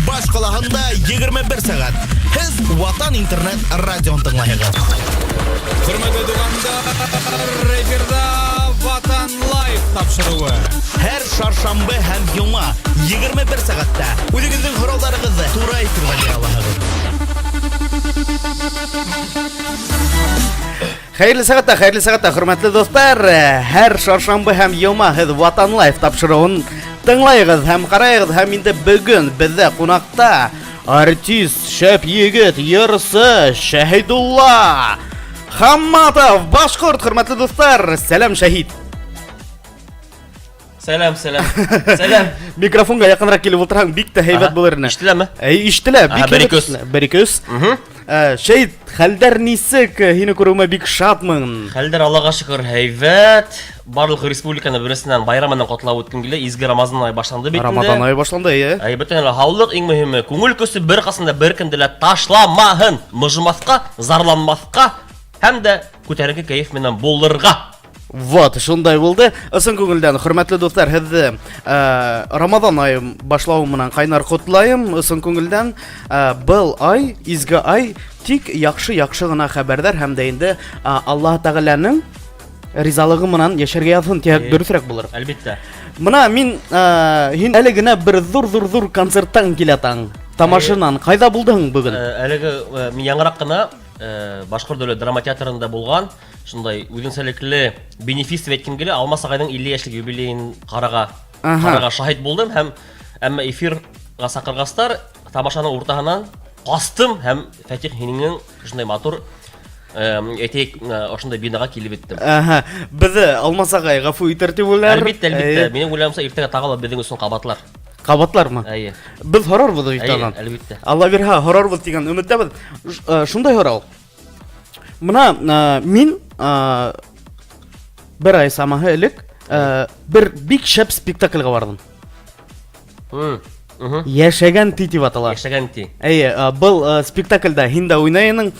баш қалағанда 21 сағат. Сіз Ватан интернет радион тыңлайығыз. Құрметті туғандар, эфирда Ватан Лайф тапшыруы. Әр шаршамбы һәм юма 21 сағатта өзіңіздің құралдарыңызды тура эфирге бере аласыз. Xayrlı sağatта, hürmetli dostlar. Her çarşamba hem yoma һез Ватан Лайф тапшыруын тыңлайығыз һәм қарайығыз һәм инде бүгін бізде қонақта артист, шәп егет, йырсы Шәһидулла Хамматов, башқұрт, hürmetli достар. Сәлем Шәһид. Сәлем. Микрофонға якынрак келіп отыраң, бик тә һәйбәт булырны. Иштеләме? Иштелә, бик көз. Шәһид, хәлдәр нисек? Һине күрүемә бик шатмын. Хәлдәр Аллаға шөкер һәйбәт. Барлык республиканы берсеннән байрамынан котлап үткән килә. Изге Рамазан ае башланды бит инде. Рамазан ае башланды, Бөтен һаулык иң мөһиме. Күңел көсе бер касында бер кемдә лә ташламаһын. Мыжмаска, зарланмаска һәм дә күтәренке кайф менән булырга. Вот, шундай булды. Ысын күңелдән, хөрмәтле достар, һезне Рамазан ае башлауы менән кайнар котлайым. Ысын күңелдән, был ай, изге ай, тик яхшы гына хәбәрдар һәм дә инде Аллаһ Тәгаләнең ризалыгы менән яшәргә язсын, тип дөресрәк булыр. Әлбәттә. Мына мин һин әле генә бер зур концерттан киләтәң. Тамашынан кайда булдың бүген? Әлеге мин яңарак кына Башкорт дәүләт драма театрында булган. Шундай үзенчәлекле бенефис дип әйткән килә, Алмас агайның 50 яшьлек юбилеен карага шаһит булдым һәм әмма эфирга сакыргастар тамашаның уртаһынан кастым һәм Фатих һинең шундай матур әйтик ошондай бинага килеп иттем. Безне Алмас агай гафу итәр дип уйлар. Әлбәттә. Минем уйлавымча иртәгә тагыла безнең өчен кабатлар. Кабатлармы? Без хорорбыз итәгән. Әлбәттә. Алла бирһә хорорбыз дигән өметтәбез. Шундай хорор. Мына мин бер ай самаһы элек бер бик шәп спектакльгә бардым. Яшәгән ти дип атала. Яшәгән ти. Был спектакльдә һиндә уйнайның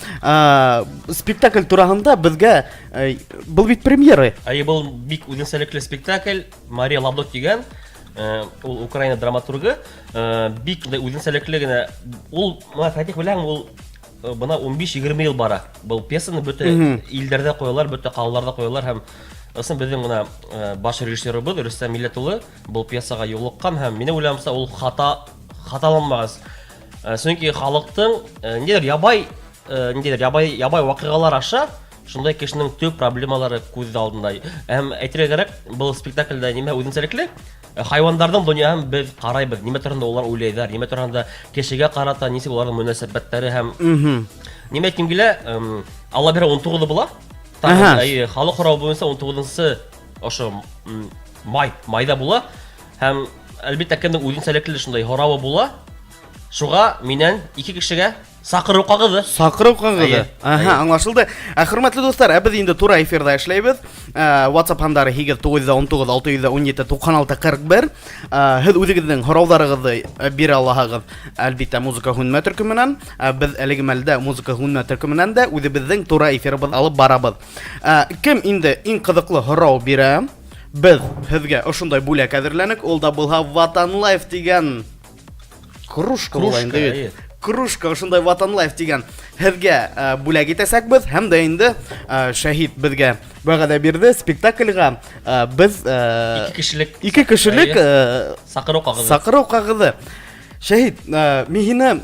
спектакль турында безгә был бит премьера. Был бик үзенчәлекле спектакль. Мария Лавдот дигән ул Украина драматургы бик үзенчәлекле генә ул Фатих белән ул бына 15-20 ел бара. Был пьесаны бөтә илдәрдә куялар, бөтә калаларда куялар һәм ысын безнең гына баш режиссеры бу Рөстәм Милләтулы был пьесага юлыккан һәм мине уйлавымча ул хаталанмагыз. Чөнки халыктың ниндидер ябай вакыйгалар аша шундай кешенең төп проблемалары күз алдында. Һәм әйтергә кирәк, был спектакльдә нимә үзенчәлекле? Хайвандардан дөньяны без карайбыз, нимә турында улар уйлыйлар, нимә турында кешегә карата нисек уларның мөнәсәбәтләре һәм нимә әйткән килә, Алла бирә 19 була. Халык хорау буенча 19-сы ошо майда була һәм әлбәттә кемнең үзенчәлекле шундай хоравы була. Шуга миннән 2 кешегә сакыру кагыды. Аңлашылды. Хөрмәтле достар, без инде тура эфирда эшләйбез. WhatsApp һандары 919-617-9641. Һез үзегезнең хораударыгызны бирә аласыз. Әлбәттә музыка һөнәр төркеменнән, без әлеге мәлдә музыка һөнәр төркеменнән дә үзебезнең тура эфирыбыз алып барабыз. Кем инде иң кызыклы хорау бирә? Без һезгә ошондай бүләк әзерләнек. Ул да булһа Ватан Лайф дигән кружка булган дип. Кружка ошондай Ватан Лайф дигән һезгә бүләк итәсәк без һәм дә инде Шәһид безгә вәгъдә бирде спектакльгә без 2 кешелек сакыру кагыды. Шәһид, мин һине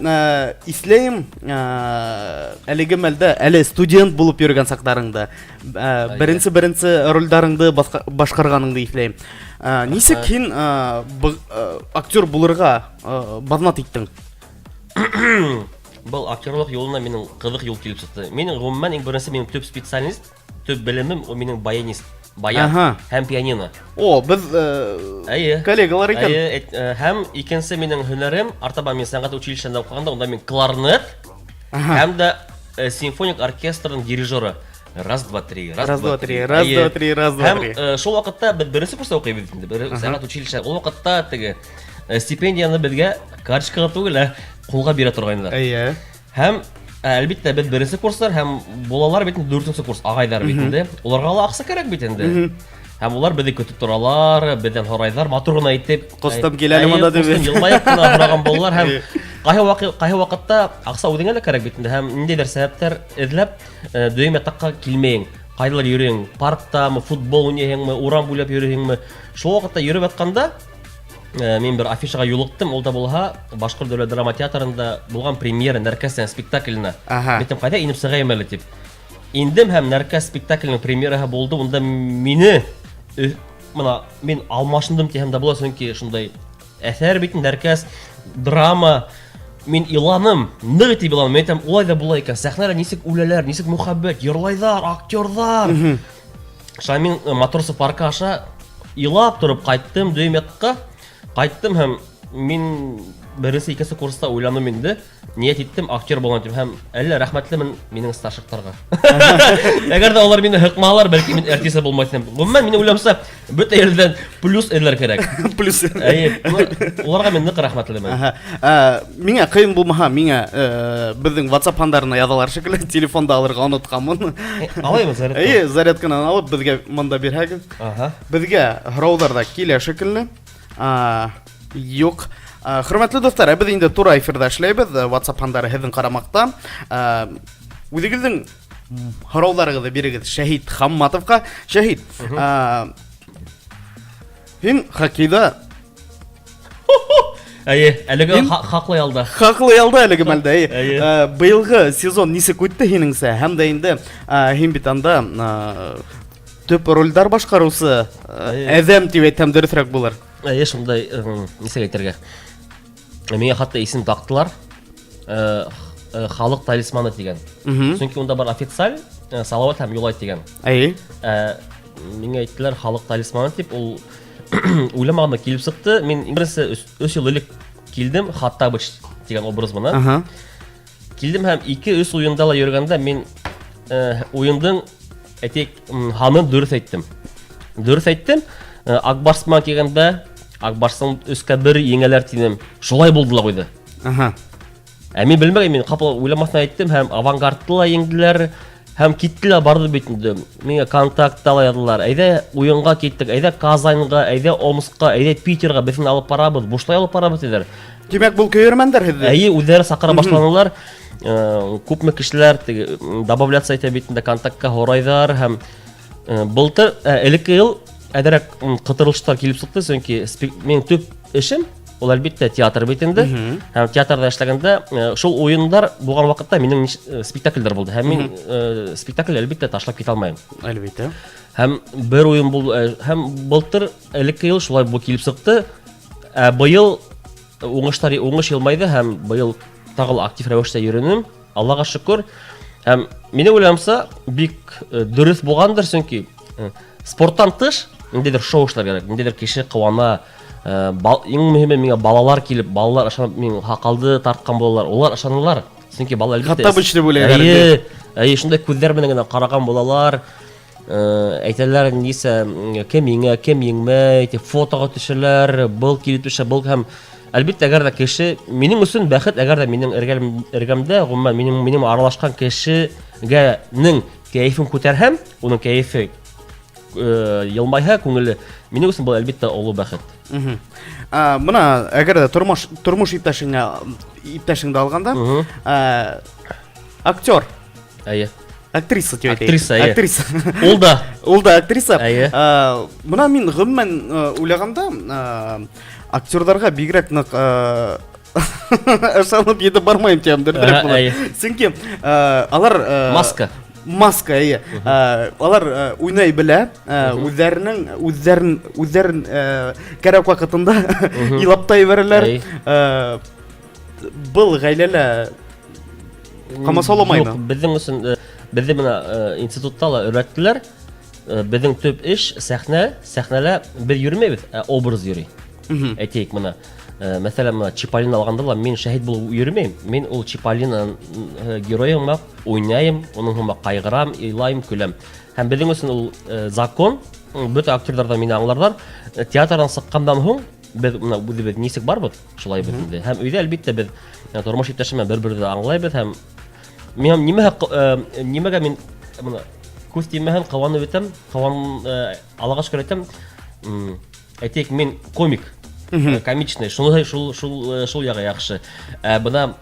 исләйм әлеге мәлдә әле студент булып йөргән сакларыңда. Беренче рольләреңне башкарганыңды исләйм. Нисек һин актер булырга базнат иттең? Был актерлык юлына минем кызык юл килеп чыкты. Минем гомумән иң беренче минем төп специалист, төп белемем ул минем баянист, баян һәм пианино. Без коллегалар икән. Һәм икенче минем һөнәрем, артабан мин сәнгать училищесында укыганда, онда мин кларнет һәм дә симфоник оркестрның дирижеры. Раз, два, три. Һәм шул вакытта без беренче курста укыйбыз инде. Сәнгать училище. Ул вакытта теге стипендияны безгә карточкага түгел, кулга бирә торганнар. Һәм әлбәттә без беренче курслар һәм булалар бит 4нче курс агайлар бит инде. Уларга ла акча кирәк бит инде. Һәм улар безне көтеп торалар, бездән һорайлар, матур гына әйтеп, костым киләле монда дип. Елмаеп кына һораган булалар һәм Кайһы вакытта акса үҙеңә лә кәрәк бит инде һәм ниндәйҙер сәбәптәр эҙләп дөйөм ятаҡҡа килмәйең. Ҡайҙалыр йөрөйһең, парктамы, футбол уйнайһыңмы, урам буйлап йөрөйһеңме. Шул ваҡытта йөрөп ятҡанда мин бер афишаға юлыҡтым, ул да булһа Башҡорт дәүләт драма театрында булған премьера Нәркәс спектакленә. Битем ҡайҙа инеп сығайым әле тип. Индем һәм Нәркәс спектакленең премьераһы булды. Унда мин алмашындым тиһәм дә була, сөнки шундай әҫәр бит Нәркәс драма. Мин иланым, ныҡ итеп иланым. Мин әйтәм, улай да була икән. Сәхнәлә нисек үләләр, нисек мөхәббәт, йырлайҙар, актерҙар. Шуға мин Матросов паркы аша илап тороп ҡайттым, дөйөм ятҡа. Ҡайттым һәм мин беренсе икенсе курста уйланым инде. Ниәт иттем актер булам тип һәм әллә рәхмәтлемен минең стажиктарға. Әгәр дә алар мине һыҡмалар, бәлки мин артист булмаҫтым. Гомумән минең уйлаусам бөтә ерҙән плюс эҙләр кәрәк. Плюс. Уларға мин ныҡ рәхмәтлемен. Миңә ҡыйын булмаһа, миңә беҙҙең WhatsApp һандарына яҙалар шикелле, телефонда алырға онотҡанмын. Алаймы зарядка? Зарядканан алып беҙгә мында бирһәгеҙ. Беҙгә һорауҙар ҙа килә шикелле. Юҡ. Хөрмәтле достар, беҙ инде тура эфирҙа эшләйбеҙ, WhatsApp һандары һеҙҙең ҡарамаҡта. Үҙегеҙҙең һорауҙарығыҙҙы бирегеҙ Шәһит Хамматовҡа. Шәһит, һин хоккейҙа әлеге хаҡлы ялда. Хаҡлы ялда әлеге мәлдә. Быйылғы сезон нисек үтте һинеңсә? Һәм дә инде һин бит анда төп ролдәр башҡарыусы әҙәм тип әйтһәм дөрөҫөрәк булыр. Шундай, нисек әйтергә. Миңә хатта исем таҡтылар. Халыҡ талисманы тигән. Сөнки унда бар официаль Салауат һәм Юлай тигән. Миңә әйттеләр халыҡ талисманы тип, ул уйламағанда килеп сыҡты. Мин беренсе 3 йыл элек килдем, Хаттабыч тигән образ менән. Килдем һәм 2-3 уйында ла йөргәндә мин уйындың һанын дөрөҫ әйттем. Акбарсман килгәндә, Акбарстың 3-1 еңәләр тинем. Шулай булды ла ҡуйҙы. Мин белмәгән, мин ҡапыл уйламаҫтан әйттем һәм авангардты ла еңделәр һәм китте лә барды бит инде. Миңә контактта ла яҙҙылар. Әйҙә уйынға киттек, әйҙә Казанға, әйҙә Омскка, әйҙә Питерға, беҙне алып барабыҙ, бушлай алып барабыҙ тиҙәр. Тимәк, был көйөрмәндәр һеҙҙе? Үҙҙәре саҡыра башланылар. Күпме кешеләр добавляться итә бит инде контактка һорайҙар һәм былтыр элекке йыл әҙерәк ҡытырылыштар килеп сыҡты, сөнки минең төп эшем ул әлбиттә театр бит инде. Һәм театрда эшләгәндә шул уйындар булған ваҡытта минең спектаклдәр булды. Һәм мин спектакль әлбиттә ташлап китә алмайым. Әлбиттә. Һәм бер уйын булды, һәм былтыр элекке йыл шулай килеп сыҡты. Быйыл уңыш йылмайҙы һәм быйыл тағы актив рәүештә йөрөнөм. Аллаға шөкөр. Һәм минең уйлауымса бик дөрөҫ булғандыр, сөнки спорттан тыш ниндәйҙер шоу эшләр кәрәк, ниндәйҙер кеше ҡыуана. Иң мөһиме миңә балалар килеп, балалар ышанып, мин һаҡалды тартҡан булалар, улар ышанылар. Сөнки бала әлбиттә Хаттабыч дип уйлайҙар. Шундай күҙҙәр менән генә ҡараған булалар. Әйтәләр нисә кем еңә, кем еңмәй, тип фотоға төшәләр, был килеп төшә, был һәм әлбиттә әгәр дә кеше, минең өсөн бәхет, әгәр дә минең эргәмдә, ғөмүмән минең аралашҡан кешенең кәйефен күтәрһәм, уның кәйефе йылмайһа, күңеле, минең өсөн был әлбиттә оло бәхет. Бына әгәр дә тормош иптәшеңде алғанда, актер, актриса тип әйтәйек. Актриса. Ул да актриса. Бына мин ғөмүмән уйлағанда, актерҙарға бигерәк ныҡ ышанып етеп бармайым тиәм дөрөҫөрәк була. Сөнки алар маска, алар уйнай белә, үҙҙәрен кәрәк ваҡытында илаптай бирәләр. Был ғаиләлә ҡамасауламаймы? Беҙҙең өсөн, беҙҙе бына институтта ла өйрәттеләр. Беҙҙең төп эш сәхнәлә беҙ йөрөмәйбеҙ, образ йөрөй. Әйтәйек бына. Мәсәлән, Чиполлино алғанда ла мин шәһит булып йөрөмәйем. Мин ул Чиполлино геройыма уйнайым, уның һымаҡ ҡайғырам, илайым, көләм. Һәм беҙҙең өсөн ул закон, бөтә актерҙар да мине аңларҙар. Театрдан сыҡҡандан һуң беҙ үҙебеҙ нисек барбыҙ, шулай беҙ инде. Һәм өйҙә әлбиттә беҙ тормош иптәшем менән бер-берҙе аңлайбыҙ һәм нимәгә мин күҙ тимәһен ҡыуанып итәм, Аллаға шөкөр әйтәм. Әйтәйек, мин комик комичный, шул яғы яхшы. Бына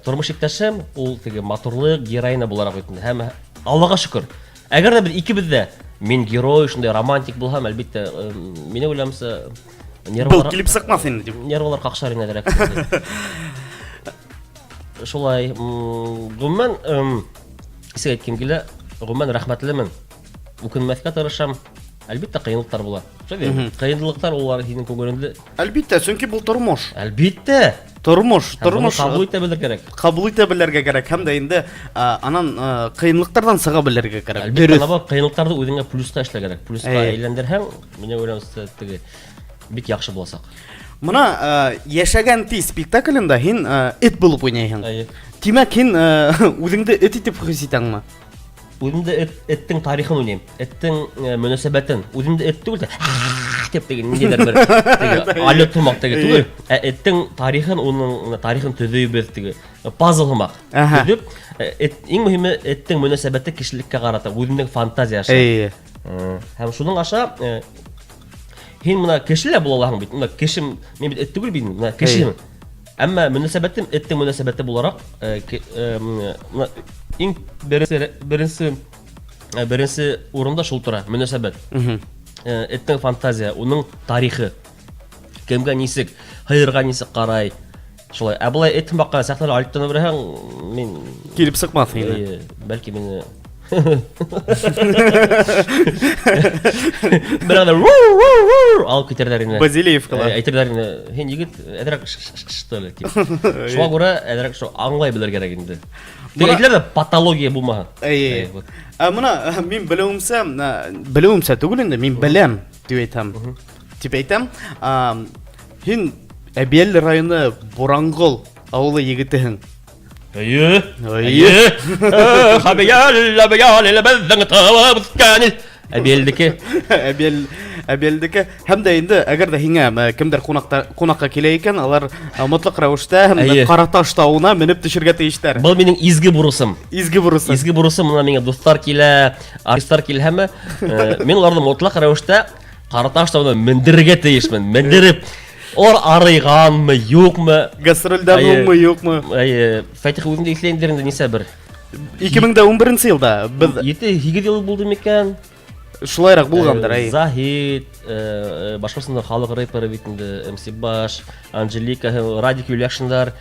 тормыш иптәшем, ул теге матурлык, героина буларак үтенде. Һәм Аллага шөкер. Әгәр дә без икебез дә мин герой, шундай романтик булһам, әлбәттә, мине уйламса Был нервлар килеп сыкмас инде дип. нервлар какшар инәдерәк. Шулай, гомумән, сез әйткән килә, гомумән рәхмәтлемен. Үкенмәскә тырышам. Әлбәттә кыенлыктар була. Шундый кыенлыктар улар һинең күңелеңдә. Әлбәттә, чөнки бу тормыш. Әлбәттә. Тормыш Кабул итә белер кирәк. кабул итә белергә кирәк һәм дә инде анан кыенлыктардан сыга белергә кирәк. Әлбәттә, ана кыенлыктарды үзеңә плюска эшләргә кирәк. Плюска әйләндерһәң, мине уйламыйсың теге бик яхшы буласак. Моны яшәгән ти спектаклендә һин эт булып уйнайсың. Тимәк, һин үзеңдә эт итеп хис итәңме? Үземдә эттең тарихын уйнайм. Эттең мөнәсәбәтен. Үземдә эт түгел, дип дигән ниндидер бер теге алет тумак теге түгел. Эттең тарихын, уның тарихын төзөйбез теге пазл хымак. Төзеп, иң мөһиме эттең мөнәсәбәте кишилеккә карата, үзенең фантазиясы. Һәм шуның аша һин моны кешеләр була аласың бит. Моны кешем, мин бит эт түгел бит, моны кешем. Әмма мөнәсәбәтем эттең мөнәсәбәте буларак, иң беренче урында шул тора, мөнәсәбәт. Эттең фантазия, уның тарихы. Кемгә нисек, хәйргә нисек карай. Шулай. Ә булай эт бакка сәхнәләр алыптан бирһәң, мин Килеп сыкмас инде. Бәлки мине Бәрәдә ал китерләр инде. Базилевкалар. Әйтерләр инде. Һин егет әдрәк штөле тип. Шуңа күрә әдрәк шу аңлай белер кирәк инде. Әйтләр дә патология булмаһын. Моны мин белүемсә түгел инде, мин беләм дип әйтәм. Һин Әбиәл районы Бурангол авылы егетеһең. Хабиял безнең табыбыз кәнил. Әбиәлдеке һәм дә инде әгәр дә һиңә кемдер кунакка килә икән, алар мотлак рәвештә Караташ тауына менеп төшәргә тиештәр. Был минең изге бурысым. Изге бурысы. Изге бурысым, моны миңа дуслар килә, артистлар килә һәм мин аларны мотлак рәвештә Караташ тауына мендерергә тиешмен. Мендереп Ор арыйганмы, юкмы? Гастрольдә булмы, юкмы? Фатих үзендә исләндер инде нисә бер. 2011 елда без 7-8 ел булды микән? Шулайрак булгандыр, Захид, башкасында халык рэперы бит инде, МС Баш, Анжелика, Радик Юлякшиндар.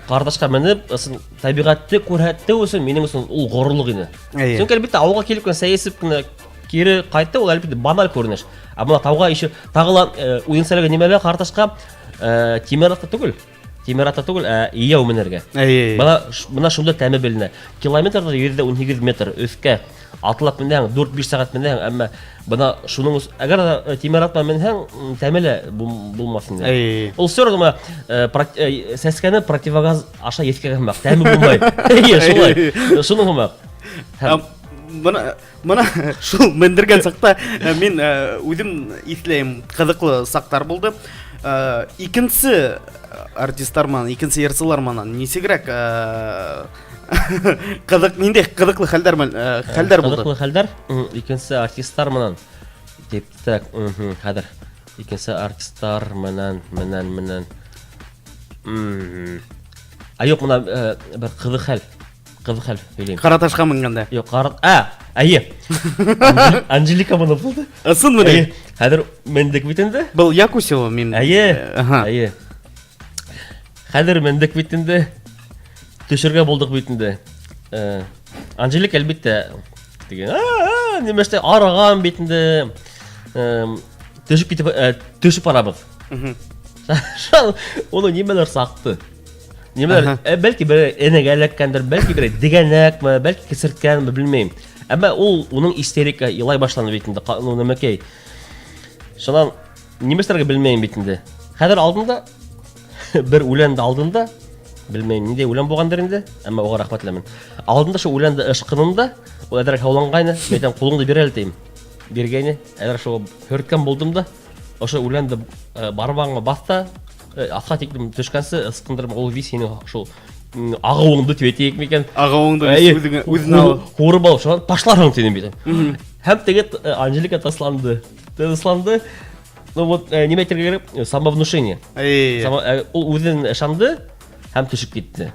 Кардашка менеп, табигатьте күрһәтте өчен минем өчен ул горурлык иде. Чөнки әлбәттә ауга килеп кенә сәясәт кенә кире кайтты, ул әлбәттә баналь күренеш. Әмма тауга ише тагыла уенсәләгә нимәләр Кардашка Тимератта түгел. Тимератта түгел, ияу менергә. Бына шунда тәме беленә. Километрда 118 метр өскә атлап менәң 4-5 сәгать менәң, әмма бына шуның әгәр Тимератта менәң тәмеле булмас инде. Ул сөрдәме сәскәне противогаз аша ескәгән мак, тәме булмай. Шулай. Шуның хәмәк. Моны шул мендергән сакта мин үзем исләйм, кызыклы сактар булды. Икенче артистлар менән, икенче ярсылар менән нисегрәк кызык, нинди кызыклы хәлләр булды. Кызыклы хәлләр икенче артистлар менән дип так, хәзер икенче артистлар менән. Юк, моны бер кызык хәл. Билем. Караташка менгәндә. Юк, Анжелика моны булды. Ысынмы? Хәзер мендек бит инде. Был Якусева мин. Хәзер мендек бит инде. Төшергә булдык бит инде. Анжелика әлбәттә дигән, нимәштә араган бит инде. Төшеп барабыз. Оны нимәләр сакты? Нимәләр, бәлки бер энәгә эләккәндер, бәлки бер дигәнәкме, бәлки кисерткәнме, белмәйм. Әмма ул уның истерика елай башланды бит инде. Нәмәкәй. Шуннан нимәшләргә белмәйм бит инде. Хәзер алдында бер үләнде алдында, белмәйм нидә үлән булгандыр инде, әмма уга рәхмәтләмен. Алдында шу үләнде ышкынында, ул әдрәк һаулангайны, мәйтәм кулыңды бир әле тим. Биргәйне, әдрәк шу хөрткән булдым да, ошо үләнде бармагыма баста, атка тиклем төшкәнсе, ыскындырып ул вис сине шул агыуыңды тип микән? Агыуыңды үзенә алып курып ал, шуны ташларың тидем бит. Һәм теге Анжелика тасланды. Ну вот неме әйтергә кирәк? Самовнушение. Ул үзен ышанды һәм төшеп китте.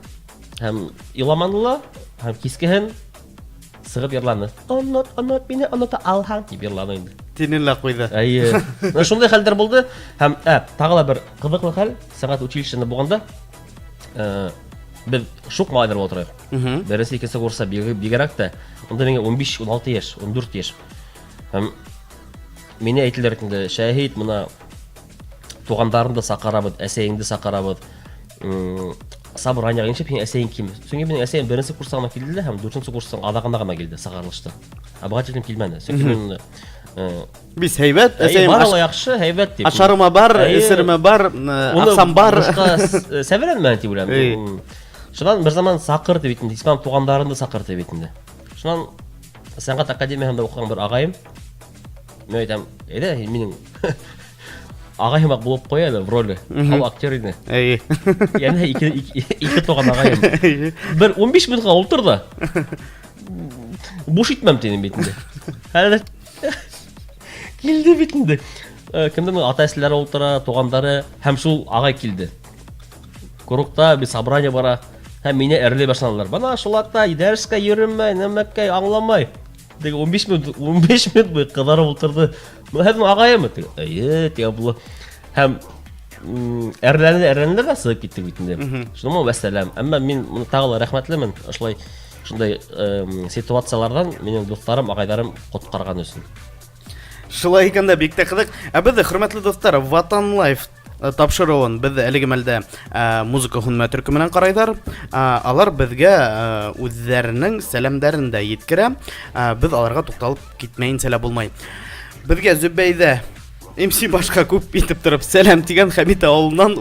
Һәм иламанлы һәм кискеһен сыгып йырланы. Онот мине онота алһаң дип йырланы инде. Тинеллә куйды. Әйе. Шундай хәлдәр булды һәм тагы да бер кызыклы хәл сәнгать училищесында булганда без шук малайлар булып торыйк. Беренче икенче курста бигрәк тә анда миңа 15-16 яшь, 14 яшь. Һәм мине әйтелер инде шәһид моны тугандарымды сакарабыз, әсәеңде сакарабыз. Собраниягә иншеп әсәең ким? Сөнге минем әсәем беренче курста гына килде һәм 4нче курстан адагында гына килде, сагарылышты. Абгатилем килмәде. Сөнге мин Бис һәйбәт, әсәем бара яхшы, һәйбәт дип. ашарыма бар, исереме бар, аксам бар. Сәбәләнмән дип уйлам. Шуннан бер заман сакырды бит инде, ислам тугандарымды сакырды бит инде. Шуннан сәнгать академиясында укыган бер агайым мен әйтәм, әйдә, минем агайым булып куя әле в роли. Ул актер иде. Әйе. Яны ике туган агайым. Бер 15 минутка утырды. Буш итмәм тинем бит инде. Әле килде бит инде. Кемдер ата-әсәләре утыра, тугандары һәм шул агай килде. Курукта bir собрание бара. Һәм мине әрләй башладылар. Бана шулатта дәрескә йөрмәй, нәмәккә аңламай. Диге 15 минут буе кызарып утырды. Һәм агайым диде. Әйе, тия бу. Һәм әрләнде дә сыгып китте бит инде. Шуңа вәссәлам. Әмма мин моны тагы рәхмәтлемен. Шулай шундай ситуациялардан минем дусларым, агайларым коткарган өчен. Шулай икән дә бик тә кызык. Без хөрмәтле дуслар, Ватан Лайф тапшыруын без әлеге мәлдә музыка һөнәр төркеменнән карайлар. Алар безгә үзләренең сәламнарын да yetkерә. Без аларга тукталып китмәйин сәлам булмай. Безгә Зөбәйдә MC башка күп итеп торып сәлам дигән Хәмит авылыннан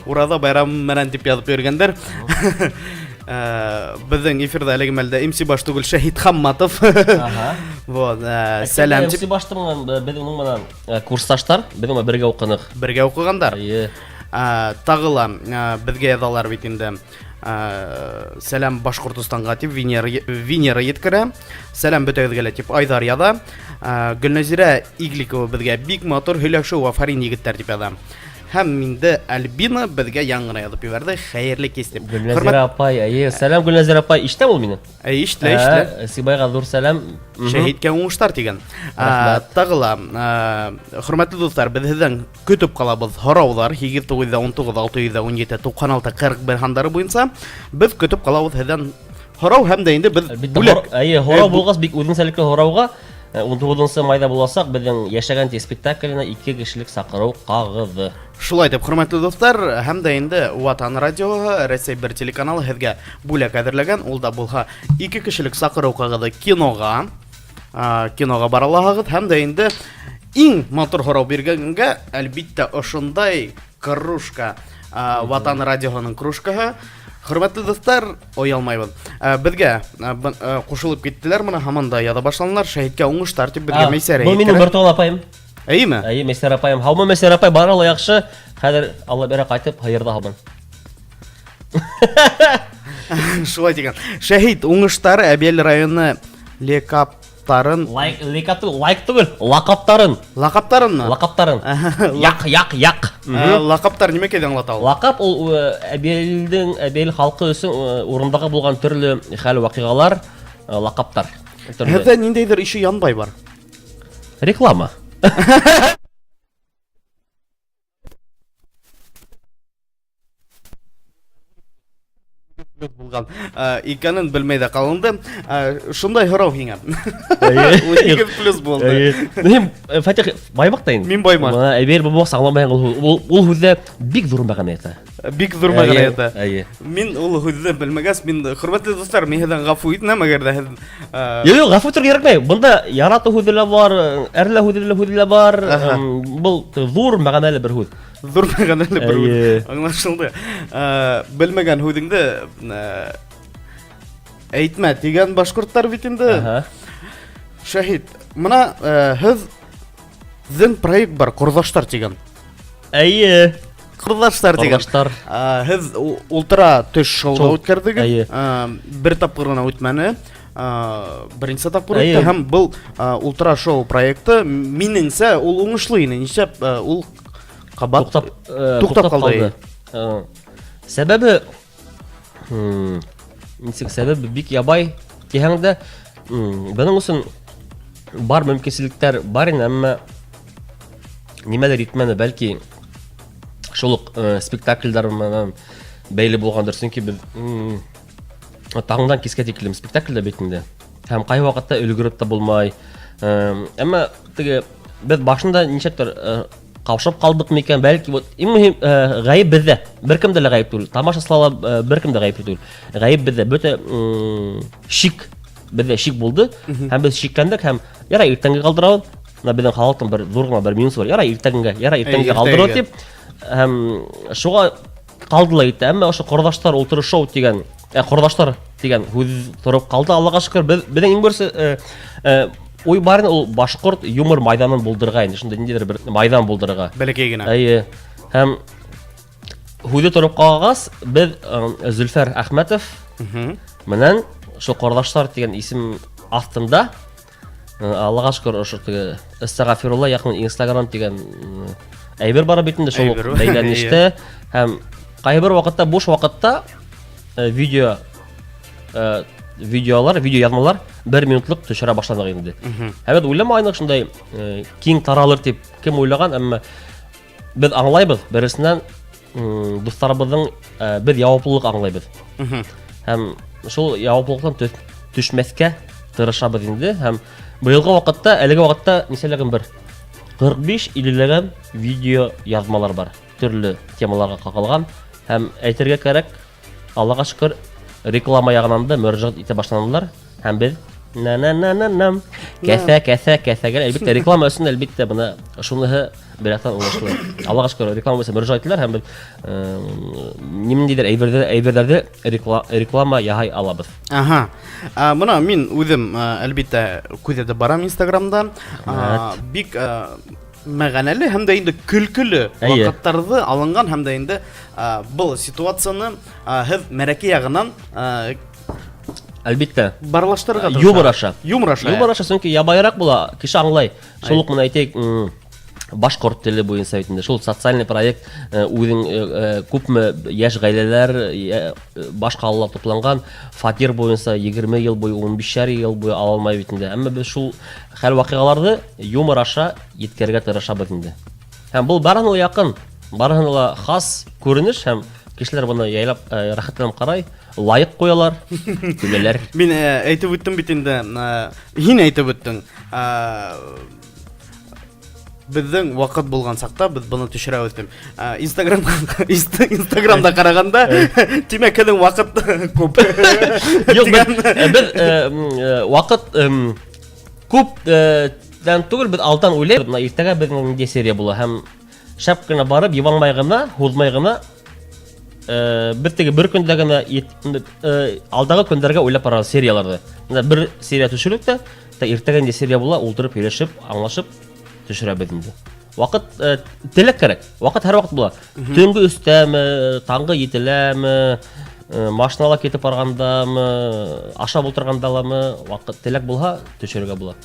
урада байрам менән дип язып йөргәннәр. Безнең эфирдә әлеге мәлдә MC баш түгел Шәһид Хамматов. Вот, сәлам дип. MC баштымын безнең менән курсташтар, безнең бергә укынык. Бергә укыгандар. Тагыла безгә язалар бит инде. Сәлам Башкортстанга дип Венера yetkерә. Сәлам бөтәгезгә дип Айдар яза. Гөлназира Игликова безгә бик матур һөйләшү ва фарин егетләр дип яза. Һәм инде Альбина безгә яңгына язып җибәрде. Хәерле кич дип. Гөлназира апай, әйе, сәлам Гөлназира апай, иштә ул мине. Иштә. Сибайга зур сәлам. Шәһидкә уңышлар дигән. Тагыла, хөрмәтле дуслар, без сездән көтеп калабыз һораулар 899-617 96-40 хандары буенча. Без көтеп калабыз сездән һорау һәм дә инде без бүләк. Әйе, һорау булгас бик үзенчәлекле һорауга 19 майда буласак, безнең яшәгән спектакльне 2 кешелек сакыру кагызы. Шулай дип, хөрмәтле дуслар, һәм дә инде Ватан радиоһы, Россия 1 телеканалы һезгә бүләк әзерләгән. Ул да булса 2 кешелек сакыру кагызы кинога бара аласыз. Һәм дә инде иң матур һорау биргәнгә, әлбиттә, ошондай кружка, Ватан радиоһының кружкаһы. Хөрмәтле дуслар, оялмайбыз. Безгә кушылып киттеләр, моны һаман да яза башладылар. Шәһидкә уңышлар дип безгә Мәйсәрә. Бу минем бер туган апайым. Әйеме? Әйе, Мәйсәрә апайым. Һаумы Мәйсәрә апай, бары ла яхшы. Хәзер Алла бирә кайтып хәердә һаман. Шулай дигән. Шәһид уңышлары Әбиәл районы лакаптарын Лайк түгел, лакаптарын. Лакаптарын. Як. Лакаптар нимә кәйдән аңлата ул? Лакап ул Әбиәл халкы өчен урындагы булган төрле хәл вакыйгалар, лакаптар. Һәдә ниндәйдер ише янбай бар. Реклама. Булган. Икәнен белмәй дә калынды. Шундай һорау һиңа. Әйе. Плюс булды. Мин Фатих Баймак инде. Мин Баймак. Әбиәл бу саңламаган ул үзе бик зур мәгънә итә. Бик зур мәгънә итә. Әйе. Мин ул үзе белмәгәс, мин хөрмәтле дуслар, мин һеҙҙән гафу итмәм, әгәр дә һеҙ Юк, гафу итәргә кирәкмәй. Бында ярату һүзе лә бар, әрлә һүзе лә бар. Бу зур мәгънәле бер һүз. Зур мәгънәле бер һүз. Аңлашылды. Белмәгән һүзеңде әйтмә дигән башкортлар бит инде. Шәһид, мона һеҙ проект бар, Кордаштар дигән. Әйе. Кордаштар дигән. Һеҙ ултыра төш шоуы үткәрдегез. Бер тапкыр гына үтмәне. беренче тапкыр Әйе. үтте һәм был ультра шоу проекты минеңсә ул уңышлы иде. Ничәп ул кабат туктап калды. Сәбәбе ничек сәбәбе бик ябай дигәндә буның өчен бар мөмкинлекләр бар иде, әмма нимәләр итмәне, бәлки шул ук спектакльләр менән бәйле булгандыр, чөнки без таңдан кискә тиклем спектакльдә бит инде. Һәм кай вакытта өлгереп тә булмай. Әмма теге без башында ничектер каушап калдык микән, бәлки вот иң мөһим гаип бездә. Беркем дә гаип түгел. Тамашачылар беркем дә гаип түгел. Гаип бездә. Бөтә шик бездә шик булды. Һәм без шикләндек һәм яра иртәнгә калдырабыз. Менә безнең халыктың бер зур гына бер минус бар. Яра иртәнгә калдырабыз дип. Һәм шуга калдылар итә. Әмма ошо кордашлар ултырыш шоу дигән, кордашлар дигән һүз торып калды. Аллага шөкер, безнең иң берсе ой барын ул башкорт юмор майданын булдырга инде. Шунда ниндидер бер майдан булдырга. Бәләкәй генә. Әйе. Һәм һүзе торып калгач, без Зөлфәр Әхмәтов менән шул кордашлар дигән исем астында Аллага шөкер ошо теге Истагфирулла якын Instagram дигән әйбер бара бит инде шул бәйләнештә. Һәм кайбер вакытта буш вакытта видео язмалар 1 минутлык төшерә башладык инде. Һәм уйламайнык шундай киң таралыр дип кем уйлаган, әмма без аңлайбыз, берсеннән дусларыбызның без яуаплылык аңлайбыз. Һәм шул яуаплылыктан төшмәскә тырышабыз инде. Һәм быелгы вакытта, әлеге вакытта ничәләгән бер 45-50ләгән видео язмалар бар. Төрле темаларга кагылган. Һәм әйтергә кирәк, Аллага шөкер, реклама ягынан да мөрәҗәгать итә башладылар. Һәм без кәсәгә әлбәттә реклама өчен әлбәттә буны шуныһы берәктән уңышлы. Аллага шөкер, реклама өчен мөрәҗәгать итәләр һәм без ниндидер әйберләрдә реклама яһай алабыз. Ага. Моны мин үзем әлбәттә күзәтеп барам Instagram'dan. Бик мәгънәле һәм дә инде көлкеле вакытларда алынган һәм дә инде бу ситуацияны һез мәрәкә ягынан Әлбәттә барлаштырырга юмор аша. Юмор аша, Чөнки ябайрак була, кеше аңлай. Шул ук менә әйтик, башкорт теле буенча бит инде. Шул социаль проект үзең күпме яшь гаиләләр башка аллап тупланган фатир буенча 20 ел буе, 15 ел буе ала алмай бит инде. Әмма без шул хәл вакыйгаларны юмор аша yetkәргә тырышабыз инде. Һәм бу барыны якын, барыны хас күренеш һәм кешеләр буны яйлап рәхәтләнеп карай, лайык куялар, көләләр. Мин әйтеп үттем бит инде, һин әйтеп үттең. Безнең вакыт булган сакта без буны төшерәбез дип. Instagram'да караганда тимәкенең вакыт күп. Юк, без вакыт күп дан түгел, без алдан уйлап, иртәгә безнең нинди серия була һәм шәп кенә барып, юанмай гына, һузмай гына бер көндә генә алдагы көндәргә уйлап барабыз серияларны. Бер серия төшерүк тә, иртәгә нинди серия була, ултырып, сөйләшеп, аңлашып төшерәбез инде. Вакыт теләк кирәк. Вакыт һәр вакыт була. Төнгө өстәме, таңгы 7ләме, машинала кетип баргандамы, ашап утыргандаламы, вакыт теләк булса, төшерергә була.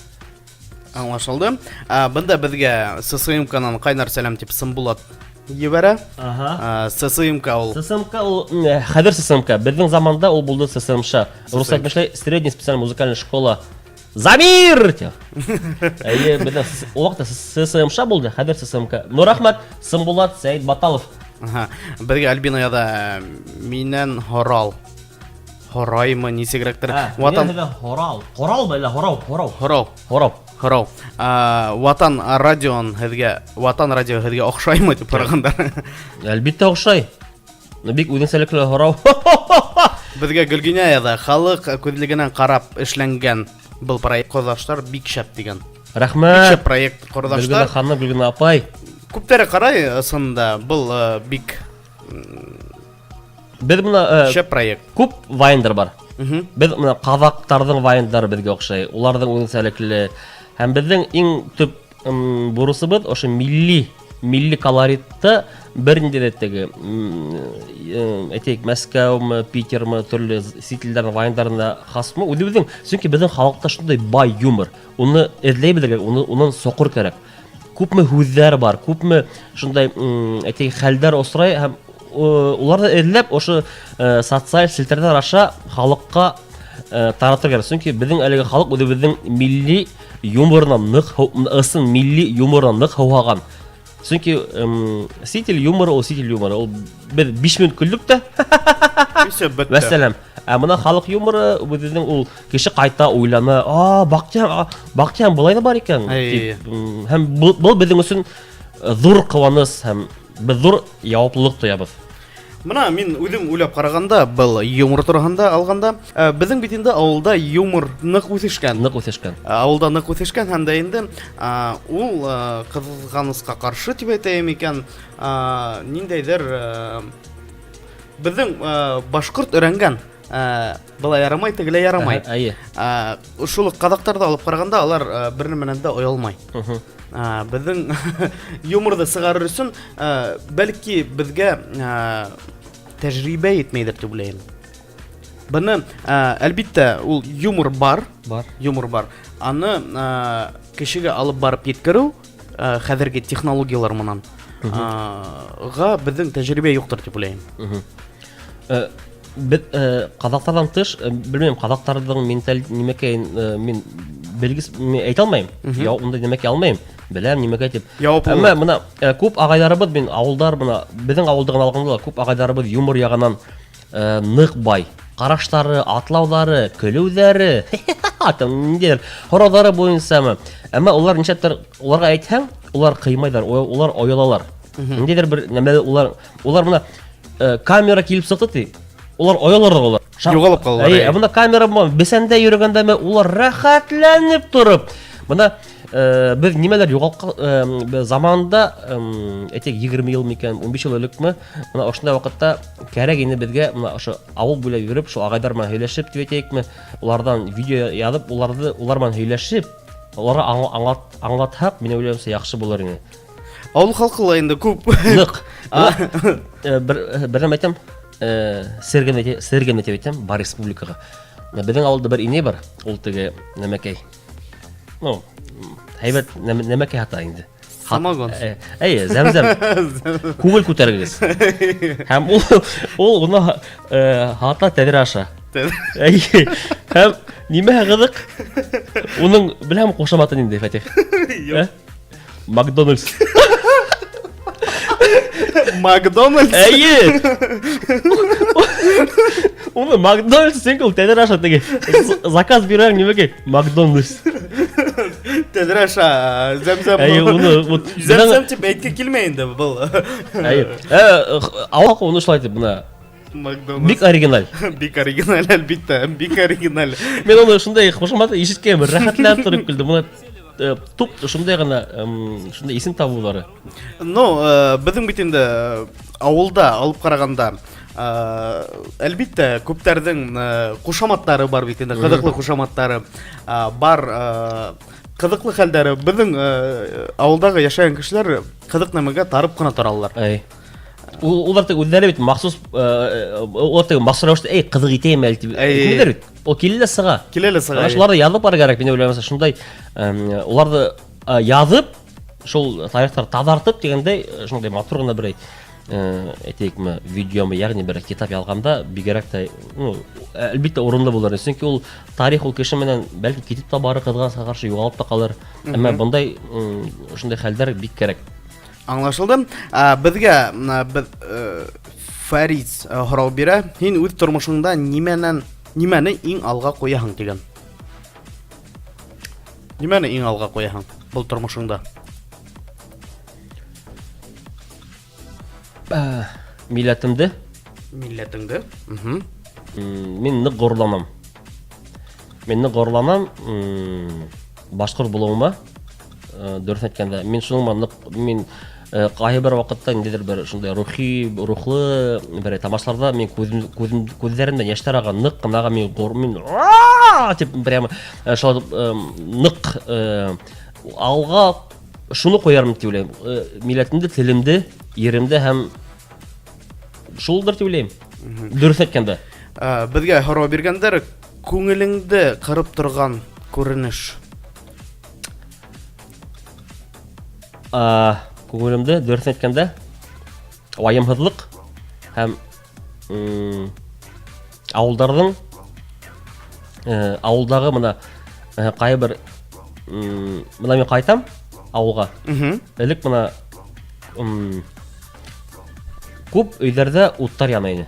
Аңлашылды. Бында безгә ССМКнан кайнар сәлам дип Сымбулат ебәрә. ССМК ул. ССМК ул хәзер ССМК. Безнең заманда ул булды ССМШ. Рус әйтмәшләй, средняя специальная музыкальная школа. Замир! Әйе, безнең вакытта ССМШ булды, хәзер ССМК. Ну рәхмәт, Сымбулат Сәйд Баталов. Безгә Альбина яда миннән Хорал. Хораймы нисегрәктер. Ватан Хорал. Хорал белә, Хорал. Ватан радион һезгә охшаймы дип карагандар. Әлбәттә охшай. Бик үзенчәлекле Хорал. Безгә Гөлгинә яда халык күзлегеннән карап эшләнгән был проект кордашлар бик шәп дигән. Рәхмәт. Шәп проект кордашлар. Гөлгинә ханым, Гөлгинә апай. Күптәре карай сында был бик Без моны шәп проект. Күп вайндар бар. Без моны казактарның вайндары безгә охшай. Уларның үзенчәлекле һәм безнең иң төп бурысыбыз ошо милли милли колоритты бернинде дә теге әйтик Мәскәүме, Питерме, төрле сителләрнең вайннарында хасмы. Үзебезнең, чөнки безнең халыкта шундай бай юмор. Уны эзләй белергә, уны сокыр кирәк. Күпме һүзләр бар, күпме шундай әйтик хәлдәр осрай һәм уларны эзләп ошо социаль селтәрләр аша халыкка таратыр кирәк. Чөнки безнең әлеге халык үзебезнең милли юмордан нык ысын милли юмордан нык һаваган. Чөнки ситил юморы, ул ситил юморы. Ул без 5 минут күлдек тә. Мәсәлән, моны халык юморы безнең ул кеше кайта уйлана, бактян булай да бар икән. Һәм бу безнең өчен зур кыланыс һәм без зур яуаплылык тоябыз. Мына мин үзем уйлап караганда, был юмор турында алганда, безнең бит инде авылда юмор нык үсешкән. Авылда нык үсешкән һәм дә инде ул кызганыска каршы дип әйтәм икән, ниндәйдер безнең башкорт өйрәнгән. Былай ярамай, тегеләй ярамай. Шул казактарда алып караганда, алар берне менән дә оялмай. Безнең юморды сыгарыр өчен бәлки безгә тәҗрибә етмәйдер дип уйлыйм. Буны әлбиттә ул юмор бар. Аны кешегә алып барып yetkерү хәзерге технологиялар менән безнең тәҗрибә юктыр дип уйлыйм. Без казактардан тыш, белмәйм, казактарның менталитет нимәкәен мин белгис әйтә алмыйм. Я унда нимәкә алмыйм. Беләм нимәкә дип. Әмма моны күп агайларыбыз мен авылдар моны безнең авылдан алганда күп агайларыбыз юмор ягыннан нык бай. Караштары, атлаулары, көлүләре, ниндидер хорозлары буенчамы. Әмма улар ничәтер уларга әйтһәң, улар кыймайдар, улар оялалар. Ниндидер бер нәмә улар моны камера килеп сыкты ди. Улар оялар булар. Югалып калалар. Монда камера бесәндә йөргәндә улар рәхәтләнеп торып. Монда без нимәләр югалып заманда әйтик 20 ел микән, 15 ел элекме, менә ошында вакытта кирәк инде безгә менә ошо авыл буйлап йөреп, шул агайдар белән һөйләшеп дип әйтәйекме, улардан видео язып, улар белән һөйләшеп, уларга аңлатһак, мин уйлыймча яхшы булыр иде. Авыл халкы инде күп нык. Бер әйтәм, Сергене әйтәм, бар республикага. Безнең авылда бер ине бар, ул теге нәмәкәй. Ну, һәйбәт нәмәкәй хата инде. Самогон. Зәмзәм. Күңел күтәргез. Һәм ул уны хата тәдер аша. Һәм нимә кызык? Уның беләм кушаматын инде, Фатих. Макдональдс. Макдональдс. Уны Макдональдс сингл тәдер аша теге. Заказ бирәң нимәгә? Макдональдс. Тәдер аша, зәмзәм. Зәмзәм дип әйткә килмәй инде бу. Авыл уны шулай дип буна. Макдональдс. Бик оригиналь. Бик оригиналь, әлбиттә, бик оригиналь. Мен аны шундай хушамат ишеткән, рәхәтләнеп торып килдем. Буны туп шундай гына шундай исем табулары. Безнең бит инде авылда алып караганда әлбиттә күптәрнең кушаматтары бар бит инде, кызыклы кушаматтары бар, кызыклы хәлдәре. Безнең авылдагы яшәгән кешеләр кызык нәмәгә тарып кына торалар. Улар да үзләре бит махсус олар махсус рәвештә кызык итәме әлбәттә бит. О килә сыга. Шуларда язып бар кирәк, мин уйлыйм, шундай уларда язып, шул тарихтар тазартып дигәндәй, шундай матур гына бер әйтәйекме, видеомы, ягъни бер китап язганда бигрәк тә, әлбәттә урынлы булыр. Чөнки ул тарих ул кеше менән бәлки китеп та бары кызга каршы югалып та калыр. Әмма мондай шундай хәлләр бик кирәк. Аңлашылды. Безгә Фарид һорау бирә. Син үз тормышыңда нимәне иң алга куяһың дигән. Нимәне иң алга куяһың бу тормышыңда? Милләтемдә. Мин нык горланам. Башкорт булуыма. Дөрес әйткәндә, мин шуның мин кайбер вакытта ниндидер бер шундай рухлы бер тамашларда мин күзләремдән яшьләр аган, нык кына мин дип прямо шул нык алга шуны қоярмын деп ойлаймын. Милләтімді, тілімді, еремді һәм шулдыр деп ойлаймын. Дөрес әйткәндә. Безгә һорау биргәндәр, күңелеңдә кырып торган күренеш. Күңелемдә дөрес әйткәндә ваемһызлык һәм авылдардың авылдагы мына кайбер мына мен кайтам авылга. Элек мына күп өйләрдә уттар яна иде.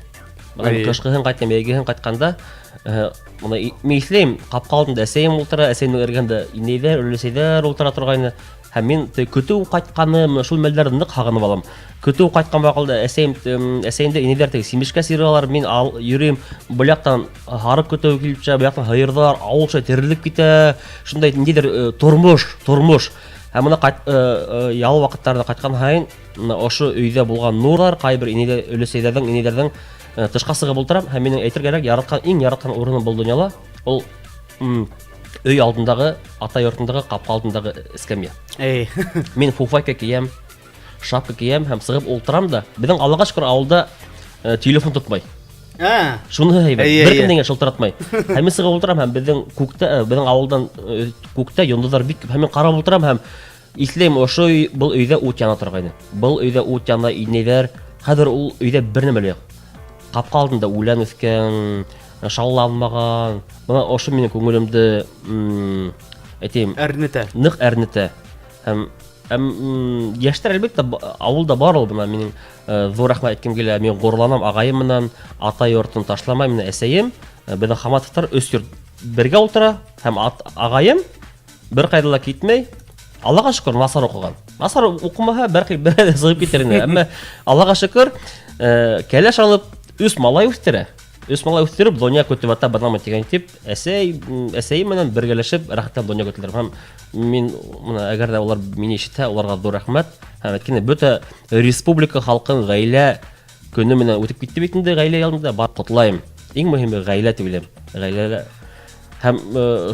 Мына кышкыһын кайтам, ягыһын кайтканда мына мислим капкалдында әсәем ултыра, әсәемнең эргәндә инәйләр, өләсәйләр ултыра торган. Һәм мин көтү кайтканы шул мәлләрне нык хагынып алам. Көтү кайткан вакытта әсәемдә инәйләр теге симешкә сиралар, мин йөрим, бу яктан харып көтү килеп чыга, бу яктан хайырдар, авылша терелеп китә. Шундай ниндидер тормыш. Һәм моны ял вакытларда кайткан һайын ошо өйдә булган нурлар, кайбер инәйләрдән тышка сыгып ултырам. Һәм минең әйтергә иң яраткан урыным бул дөньяда ул өй алдындагы, ата йортындагы капка алдындагы эскәмия. Мин фуфайка киям, шапка киям һәм сыгып ултырам да, безнең Аллага шөкер авылда телефон тотмай. Шуны һәйбәт, беркемгә шылтыратмай. Һәм мин сыгып ултырам һәм безнең авылдан күктә йондызлар бик, һәм мин карап ултырам һәм ислем ошо бул өйдә ут яна торган. Бул өйдә ут яна, инәйләр, хәзер ул өйдә бер нәмә юк. Капка алдында үлән үскән, шалланмаган. Мына ошо минең күңелемдә нык әрнетә. Һәм яшьтәр әлбәттә авылда бар ул бына минең зур рәхмәт әйткәм килә. Мин горланам агаем менән, ата йортын ташламай, менә әсәем, безнең Хаматовтар өс йорт бергә утыра һәм агаем бер кайда да китмәй. Аллага шөкер, насар укыган. Насар укымаһа, бәлки бер зыгып китер инде. Әмма Аллага шөкер, кәләш алып үс малай үстерә. Үс малай үстереп, дөнья көтеп ата бадама дигән тип, әсәем менән бергәләшеп, рәхәтләп дөнья көтәләр. Һәм мин моны әгәр дә улар мине ишетә, уларга зур рәхмәт. Һәм әйткәндә, бөтә республика халкын гаилә көне менән үтеп китте бит инде, гаилә ялында бар котлайм. Иң мөһиме гаилә түгелем. Гаилә һәм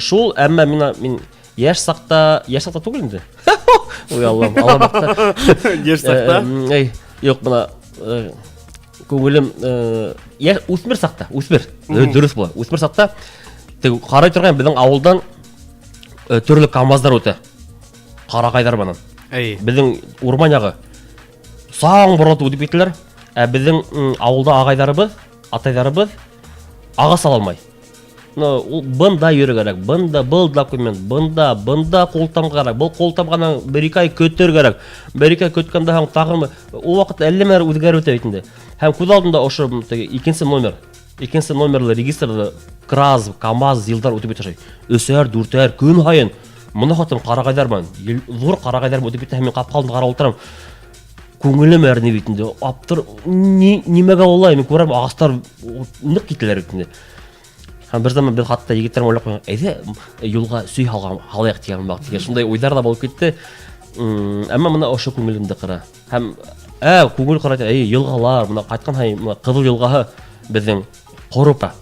шул, әмма мин яшь сакта түгел инде. Ой Аллам, Алла бакта. Яшь сакта? Юк, бuna күңелем үсмер сакта, дөрес була. Үсмер сакта карай торган безнең авылдан төрле КамАЗлар үтә. Карагайдар банан. Безнең урман ягы саң борот үтеп киттеләр. Безнең авылда агайларыбыз, атайларыбыз ага сала алмай. Бында йөргәрәк, бында был документ, бында култам керек. Бұл култамганнан 1-2 ай көтөр керек. 1-2 ай көткәндә һәм тагын ул вакытта әлләмәр үзгәрү үтә бит инде. Һәм күз алдында ошо икенче номерлы регистрда КРАЗ, КамАЗ йылдар үтеп төшә. 3-4 көн һайын моны хатын карагайдар мен, зур карагайдар үтеп китә һәм мин капкалында карап утырам. Күңелем әрне бит инде. Аптыр нимәгә улай, мин күрәм агастар нык китәләр бит инде. Һәм бер заман бер хатта егетләр уйлап куйган, әйдә юлга суй халык дигән бак дигән. Шундай уйлар да булып китте. Әмма моны ошо күңелемдә кыра. Һәм күңел кыра, елгалар, моны кайткан һәй, Кызыл елгаһы безнең Коропа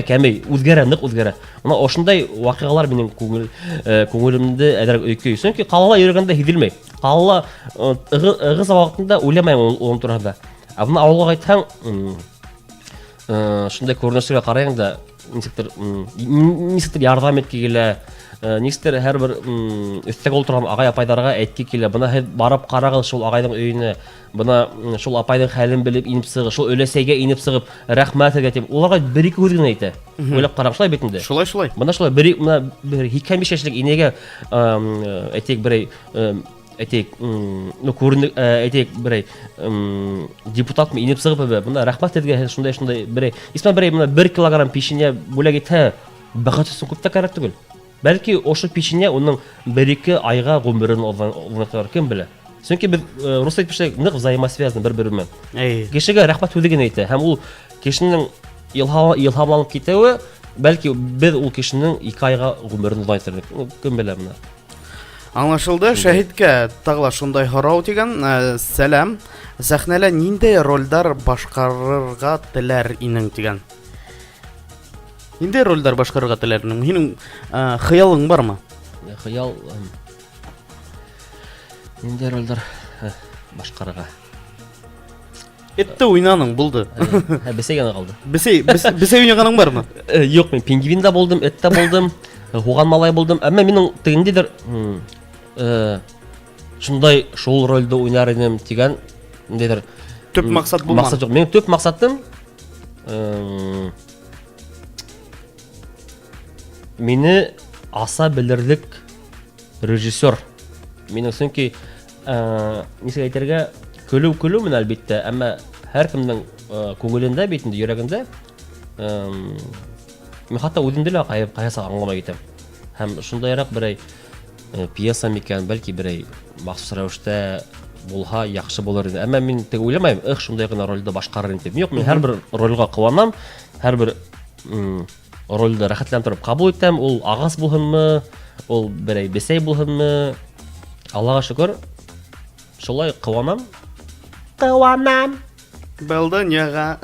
кәмей, үзгәрә, нык үзгәрә. Моны ошондай вакыйгалар минең күңелемдә әдәрәк өйкөй. Чөнки калала йөргәндә һизелмәй. Калала ыгыз вакытында уйламайм ул турында. Моны авылга кайтсаң, шундай күренешләргә караганда нисектер ярдәм иткән килә, нисектер һәрбер өстәгә утырган агай апайларга әйткән килә. Бuna барып карагыз шул агайның өенә, бuna шул апайның хәлен белеп инеп сыгып, шул өләсәйгә инеп сыгып, рәхмәт әйтеп, уларга 1-2 күз генә әйтә. Уйлап карашлай бит инде. Шулай. Бuna шулай бер 25 яшьлек инәгә әйтик берәй берәй депутатмы инеп сыгып, бuna рәхмәт әйтергә шундай берәй исмә берәй 1 килограмм печенье бүләк итә, бәхәт өчен күп тә кирәк түгел. Бәлки ошо печенье уның 1-2 айга гомерен озынлыктыр, кем белә. Чөнки без рус әйтүчеләр нык взаимосвязаны бер-бер белән. Кешегә рәхмәт сүзлеген әйтә һәм ул кешенең илһамланып китәве, бәлки без ул кешенең 2 айга гомерен озайтыр, кем белә моны. Аңлашылды. Шәһидкә тагыла шундай һорау дигән. Сәлам. Сәхнәлә ниндәй рольләр башкарырга теләр инең дигән. Ниндәй рольләр башкарырга теләр инең? Һинең хыялың бармы? Хыял Нинди рольдер башкарырга? Этте уйнаның булды. Бесей генә калды. Бесей уйнаганың бармы? Юк, мен пингвинда булдым, этта булдым, хуган малай булдым. Әмма минең тегендидер шундай шул рольдә уйнар идем дигән ниндидер Төп максат булмады. Максат юк. Минең төп максатым мине аса белерлек режиссер. Минең сөнки нисә әйтергә көлү мен әлбиттә, әмма һәркемнең күңелендә, битендә, йөрәгендә мен хатта үземдә лә каяса аңламай китәм. Һәм шундайрак берәй пьеса микән, бәлки берәй махсус рәвештә булһа яхшы булыр иде. Әмма мин тик уйламыйм, шундай гына рольдә башкарыр идем. Юк, мин һәрбер рольгә кыланам, һәрбер рольдә рәхәтләнеп кабул итәм. Ул агас булһынмы, ул берәй бесей булһынмы, Аллага шөкер, шулай кыланам. Был дөньяга.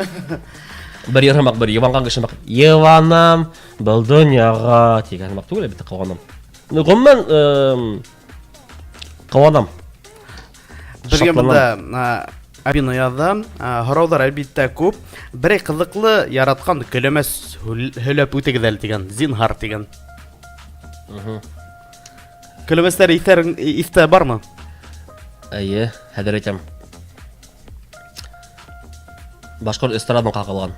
Бер ярмак, бер Иванган кеше мак. Иванам, был дөньяга дигән мак түгел бит кыланам. Гомумән кыланам. Бергә монда Абинояда һораулар әлбиттә күп. Берәй кызыклы яраткан көлемәс һөләп үтегез әле дигән, зинһар дигән. Көлемәсләр истә бармы? Әйе, хәдер әйтәм. Башкорт эстрадын кагылган.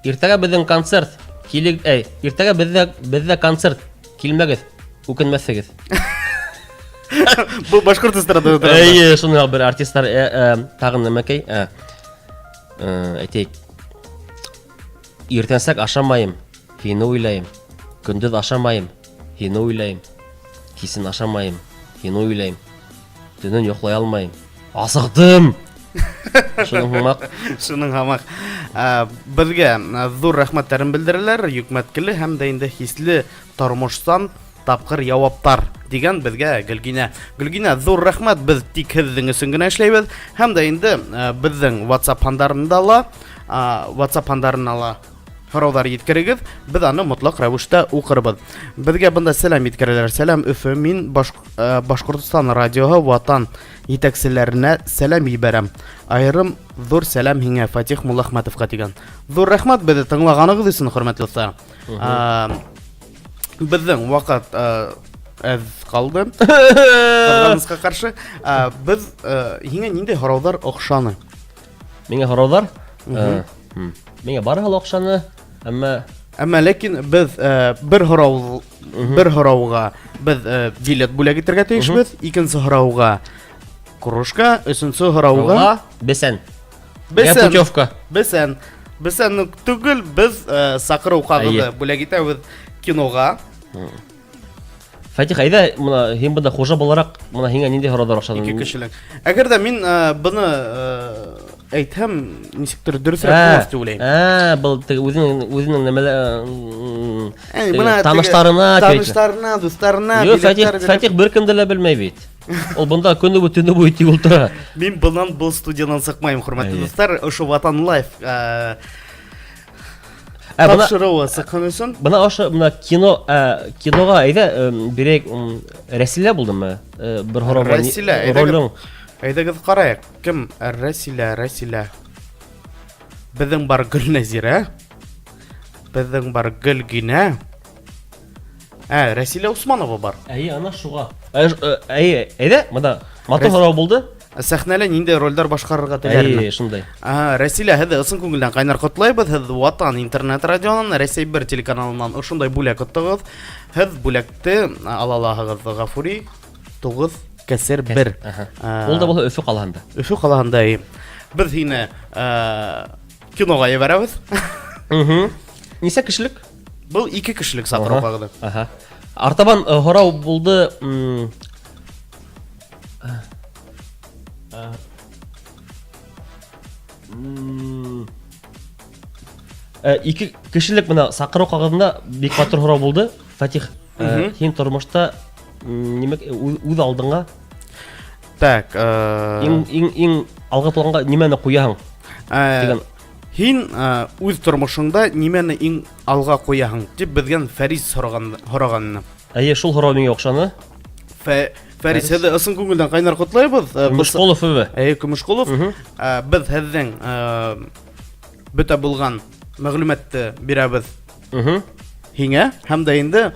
Иртәгә безнең концерт. Иртәгә бездә концерт. Килмәгез, үкенмәсегез. Бу башкорт эстрады. Әйе, шуның бер артистлар тагын нәмәкәй. Әйтик. Иртәнсәк ашамайым, һине уйлайым. Көндез ашамайым, һине уйлайым. Кисен ашамайым, һине уйлайым. Төнөн йоклай алмайым. Асыктым. Шуның хамак. Безгә зур рәхмәтләрен белдерәләр, йөкмәткеле һәм дә инде хисле тормыштан тапкыр җаваплар дигән безгә Гөлгинә. Гөлгинә, зур рәхмәт, без тик һезнең өчен генә эшләйбез һәм дә инде безнең WhatsApp һандарында һораулар җиткерегез, без аны мотлак рәвештә укырбыз. Безгә монда сәлам җиткерәләр. Сәлам Өфе, мин Башкортстан радиоһы ватан итәкчеләренә сәлам җибәрәм. Айрым зур сәлам һиңә Фатих Муллахматовка дигән. Зур рәхмәт безне тыңлаганыгыз өчен, хөрмәтле достар. Безнең вакыт аз калды. Кызганычка каршы, без һиңә нинди һораулар охшаны? Миңа һораулар? Миңа барыһы охшаны, әмма ләкин без бер һорауга без билет бүләк итәргә тиешбез, икенче һорауга кружка, өченче һорауга бесән. Бесән. Путевка. Бесән түгел, без сакыру кагылды бүләк итәбез кинога. Фатих, әйдә, моны һин бында хуҗа буларак, моны һиңа нинди һораулар охшаны? Ике кешелек. Әгәр дә мин буны әйтһәм, ничектер дөресрәк булыр дип уйлыйм. Был үзенең нәмәләр таныштарына, достарына, Фатих беркемдә лә белмәй бит. Ул бында көне бу төне буе тик ултыра. Мин бу студиядан сыкмайм, хөрмәтле достар. Ошо Ватан Лайф тапшыруы сыккан өчен. Бына кинога әйдә бирек Рәсилә булдымы? Бер рольдән. Әйдәгез караек. Кем? Рәсилә. Безнең бар Гөлнәзирә. Безнең бар Гөлгинә. Рәсилә Усманова бар. Әйе, ана шуга. Әйдә, монда матур һорау булды. Сәхнәле нинди рольләр башкарырга теләрләр? Әйе, шундай. Рәсилә, һеҙ ысын күңелдән кайнар котлайбыз. Һеҙ Ватан интернет радионан, Рәсәй 1 телеканалынан ошондай бүләк оттыгыз. Һеҙ бүләкте ала алаһығыҙ. Гафури 9-1. Ул да булса Өфө ҡалаһында. Өфө ҡалаһында. Без һине кинога ебәрәбез. Нисә кешелек? Был 2 кешелек сакыру кагыды. Артабан һорау булды. Ике кешелек менә сакыру кагыдында бик матур һорау булды. Фатих, һин тормышта нимә үз алдыңа? Так, иң алга планга нимәне куяһың? Дигән. Һин үз тормышыңда нимәне иң алга куяһың? Дип безгән Фәрис һораганны. Әйе, шул һорау миңа охшаны. Фәрис, һеҙҙе ысын күңелдән ҡайнар ҡотлайбыҙ. Көмөшҡолов өве. Көмөшҡолов. Беҙ һеҙҙең бөтә булған мәғлүмәтте бирәбеҙ һиңә, һәм дә инде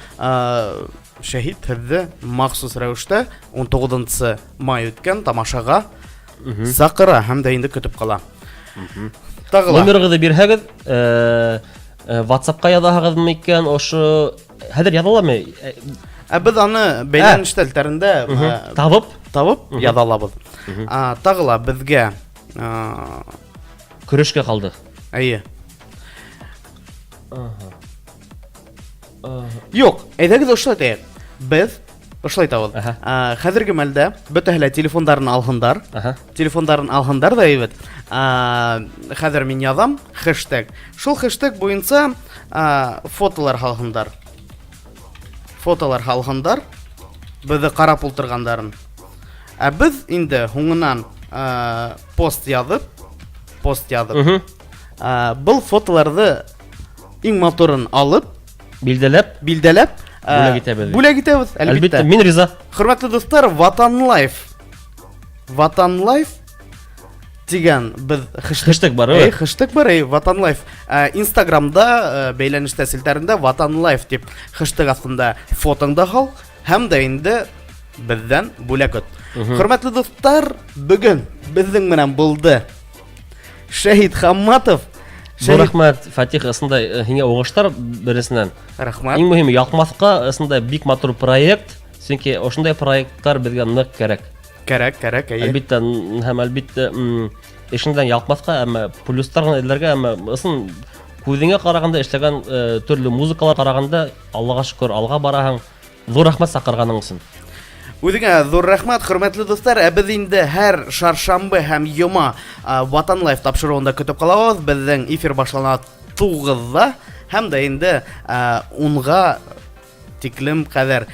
Шәһит һеҙҙе махсус рәүештә 19 май үткән тамашаға саҡыра һәм дә инде көтөп ҡала. Номерығыҙҙы бирһәгеҙ, WhatsApp-ҡа яҙаһығыҙмы икән, ошо хәҙер яҙаламы? Беҙ аны бәйләнеш телтәрендә табып яҙалабыҙ. Тағы ла беҙгә көрөшкә ҡалды. Әйе. Юк, әйҙәгеҙ ошлайтайыҡ. Беҙ ошлайтабыҙ. Хәҙерге мәлдә бөтәһе лә телефондарын алһындар. Телефондарын алһындар да әйбет. Хәҙер мин яҙам хэштег. Шул хэштег буйынса фотолар һалһындар. Фотолар һалһындар. Беҙҙе ҡарап ултырғандарын. Беҙ инде һуңынан пост яҙып, был фотоларҙы иң моторын алып, билдәләп, бүләк итәбеҙ, әлбиттә. Мин риза. Хөрмәтле дуҫтар, Ватан Лайф тигән беҙ хэштег бар, хэштег бар, Ватан Лайф. Инстаграмда бәйләнеш тәсилтәрендә Ватан Лайф тип хэштег астында фотоңда һал, һәм дә инде беҙҙән бүләк ит. Хөрмәтле дуҫтар, бөгөн беҙҙең менән булды Шәһит Хамматов. Рәхмәт, Фатих, ысындай һиңә уңыштар бересенән. Рәхмәт. Иң мөһиме, ялҡмаҫҡа ысындай бик матур проект, сөнки ошондай проекттар беҙгә ныҡ кәрәк. Кәрәк, әйе. Әлбиттә, һәм әлбиттә эшеңдән ялҡмаҫҡа, әммә плюстар ғына эҙләргә, әммә ысын күҙеңә ҡарағанда эшләгән төрлө музыкалар ҡарағанда, Аллаға шөкөр, алға бараһың. Ҙур рәхмәт саҡырғаның өсөн. Үҙеңә ҙур рәхмәт, хөрмәтле дуҫтар. Беҙ инде һәр шаршамбы һәм йома Ватан Лайф тапшырыуында көтөп ҡалабыҙ. Беҙҙең эфир башлана 9-ҙа һәм дә инде 10-ға тиклем ҡәҙәр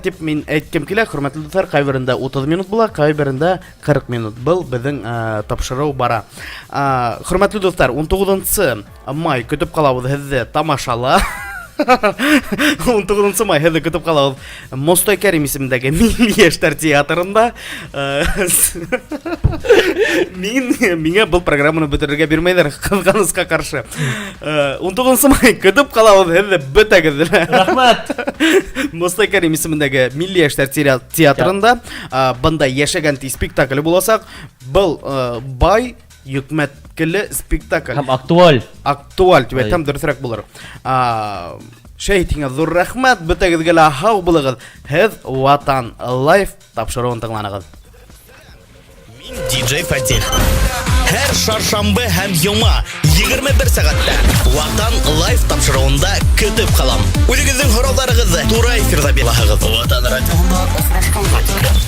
тип мин әйткем килә. Хөрмәтле дуҫтар, ҡайберендә 30 минут була, ҡайберендә 40 минут. Был беҙҙең тапшырыу бара. Хөрмәтле дуҫтар, 19 май көтөп ҡалабыҙ һеҙҙе тамашала. 19 май һеҙҙе көтөп ҡалабыҙ Мостой Кәрим исемендәге Милли йәштәр театрында. Миңә был программаны бөтөрөргә бирмәйҙәр, ҡыҙғанысҡа ҡаршы. 19 май көтөп ҡалабыҙ һеҙҙе бөтәгеҙ. Рәхмәт. Мостой Кәрим исемендәге Милли йәштәр театрында бында йәшәгән спектакль буласаҡ. Был бай йөкмәткеле спектакль. Һәм актуаль. Тип әйтһәм дөрөҫөрәк булыр. Шәһит, һиңә ҙур рәхмәт, бөтәгеҙгә лә һау булығыҙ. Һеҙ Ватан Лайф тапшырыуын тыңланығыҙ. Мин диджей Фатих. Һәр шаршамбы һәм йома 21 сәғәттә Ватан Лайф тапшырыуында көтөп ҡалам. Үҙегеҙҙең һорауҙарығыҙҙы тура эфирҙа бирәһегеҙ. Ватан радиоһында осрашҡанға тиклем.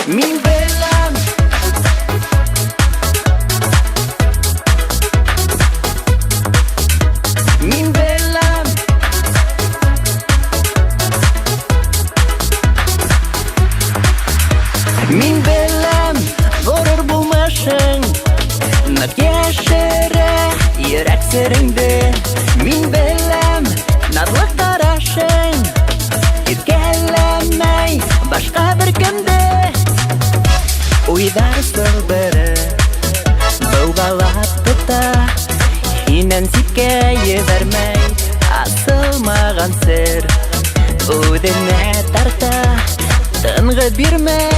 Min belem Min belem Min belem Gorur bulmaşın Нык яшерә Йөрәк сереңде Min belem Наҙлыҡ тарашың Иркәләмәй Башҡа бер кемде Уйҙар сылбыры Быуғалап тота Һинән ситкә ебәрмәй Асылмаған сер Үҙенә тарта Тынғы бирмәй